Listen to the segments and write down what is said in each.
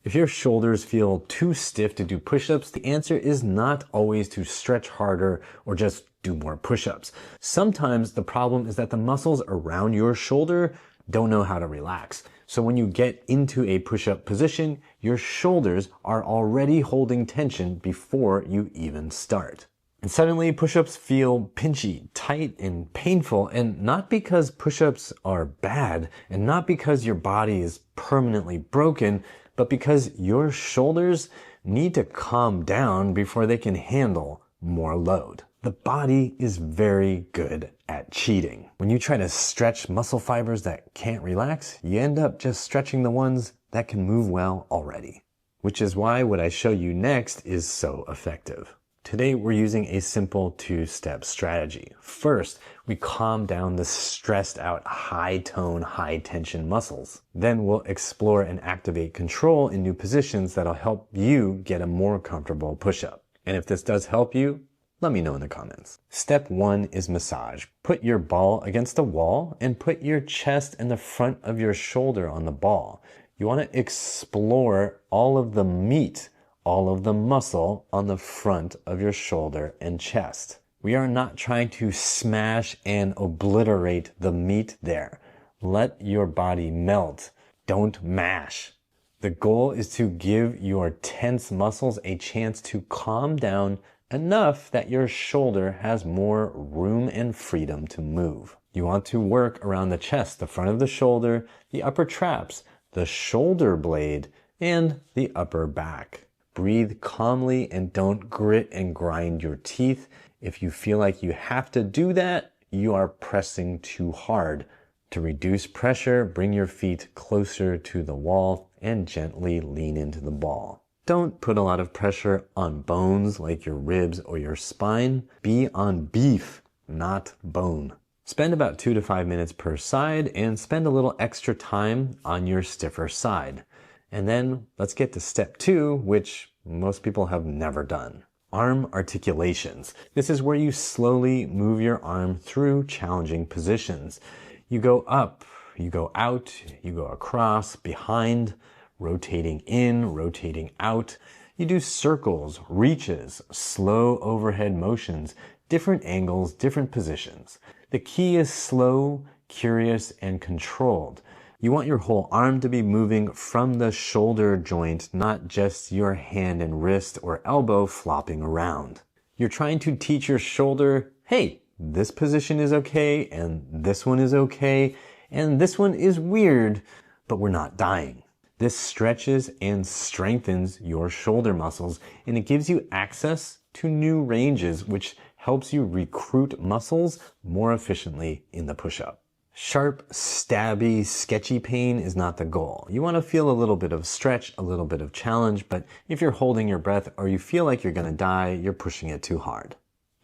If your shoulders feel too stiff to do push-ups, the answer is not always to stretch harder or just do more push-ups. Sometimes the problem is that the muscles around your shoulder don't know how to relax. So when you get into a push-up position, your shoulders are already holding tension before you even start. And suddenly push-ups feel pinchy, tight, and painful, and not because push-ups are bad, and not because your body is permanently broken, but because your shoulders need to calm down before they can handle more load. The body is very good at cheating. When you try to stretch muscle fibers that can't relax, you end up just stretching the ones that can move well already. Which is why what I show you next is so effective. Today we're using a simple two-step strategy. First, we calm down the stressed out high tone, high tension muscles. Then we'll explore and activate control in new positions that'll help you get a more comfortable push-up. And if this does help you, let me know in the comments. Step 1 is massage. Put your ball against the wall and put your chest and the front of your shoulder on the ball. You want to explore all of the meat, all of the muscle on the front of your shoulder and chest. We are not trying to smash and obliterate the meat there. Let your body melt. Don't mash. The goal is to give your tense muscles a chance to calm down enough that your shoulder has more room and freedom to move. You want to work around the chest, the front of the shoulder, the upper traps, the shoulder blade, and the upper back. Breathe calmly and don't grit and grind your teeth. If you feel like you have to do that, you are pressing too hard. To reduce pressure, bring your feet closer to the wall and gently lean into the ball. Don't put a lot of pressure on bones like your ribs or your spine. Be on beef, not bone. Spend about 2 to 5 minutes per side and spend a little extra time on your stiffer side. And then let's get to step 2, which most people have never done. Arm articulations. This is where you slowly move your arm through challenging positions. You go up, you go out, you go across, behind, rotating in, rotating out. You do circles, reaches, slow overhead motions, different angles, different positions. The key is slow, curious, and controlled. You want your whole arm to be moving from the shoulder joint, not just your hand and wrist or elbow flopping around. You're trying to teach your shoulder, hey, this position is okay, and this one is okay, and this one is weird, but we're not dying. This stretches and strengthens your shoulder muscles, and it gives you access to new ranges, which helps you recruit muscles more efficiently in the push-up. Sharp, stabby, sketchy pain is not the goal. You want to feel a little bit of stretch, a little bit of challenge, but if you're holding your breath or you feel like you're going to die, you're pushing it too hard.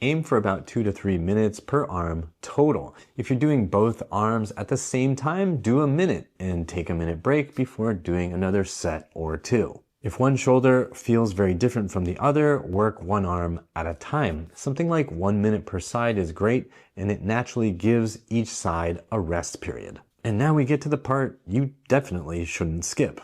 Aim for about 2 to 3 minutes per arm total. If you're doing both arms at the same time, do a minute and take a minute break before doing another set or 2. If one shoulder feels very different from the other, work one arm at a time. Something like 1 minute per side is great, and it naturally gives each side a rest period. And now we get to the part you definitely shouldn't skip.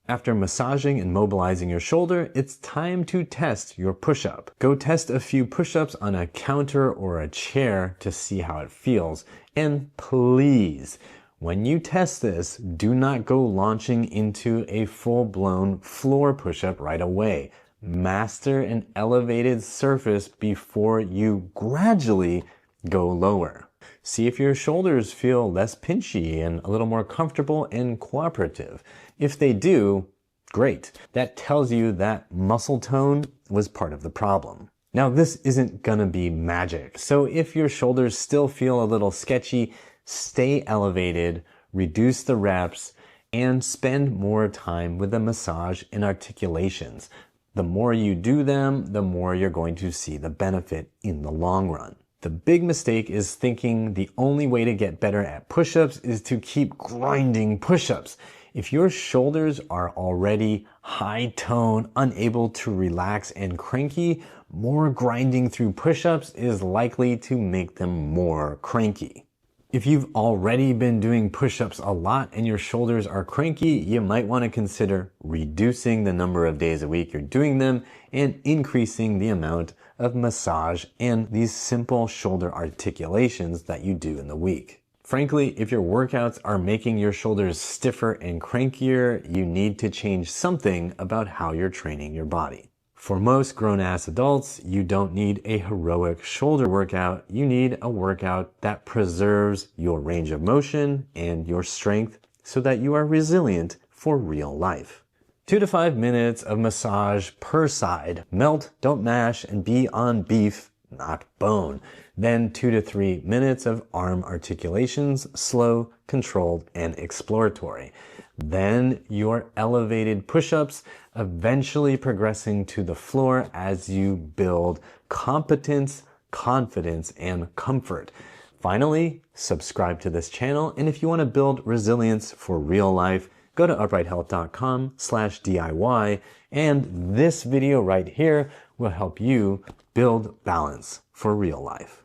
After massaging and mobilizing your shoulder, it's time to test your push-up. Go test a few push-ups on a counter or a chair to see how it feels. And please, when you test this, do not go launching into a full-blown floor push-up right away. Master an elevated surface before you gradually go lower. See if your shoulders feel less pinchy and a little more comfortable and cooperative. If they do, great. That tells you that muscle tone was part of the problem. Now, this isn't gonna be magic. So if your shoulders still feel a little sketchy, stay elevated, reduce the reps, and spend more time with the massage and articulations. The more you do them, the more you're going to see the benefit in the long run. The big mistake is thinking the only way to get better at push-ups is to keep grinding push-ups. If your shoulders are already high tone, unable to relax and cranky, more grinding through push-ups is likely to make them more cranky. If you've already been doing push-ups a lot and your shoulders are cranky, you might want to consider reducing the number of days a week you're doing them and increasing the amount of massage and these simple shoulder articulations that you do in the week. Frankly, if your workouts are making your shoulders stiffer and crankier, you need to change something about how you're training your body. For most grown-ass adults, you don't need a heroic shoulder workout. You need a workout that preserves your range of motion and your strength so that you are resilient for real life. 2 to 5 minutes of massage per side. Melt, don't mash, and be on beef, not bone. Then 2 to 3 minutes of arm articulations, slow, controlled, and exploratory. Then your elevated push-ups, eventually progressing to the floor as you build competence, confidence, and comfort. Finally, subscribe to this channel, and if you want to build resilience for real life, go to uprighthealth.com/DIY, and this video right here will help you build balance for real life.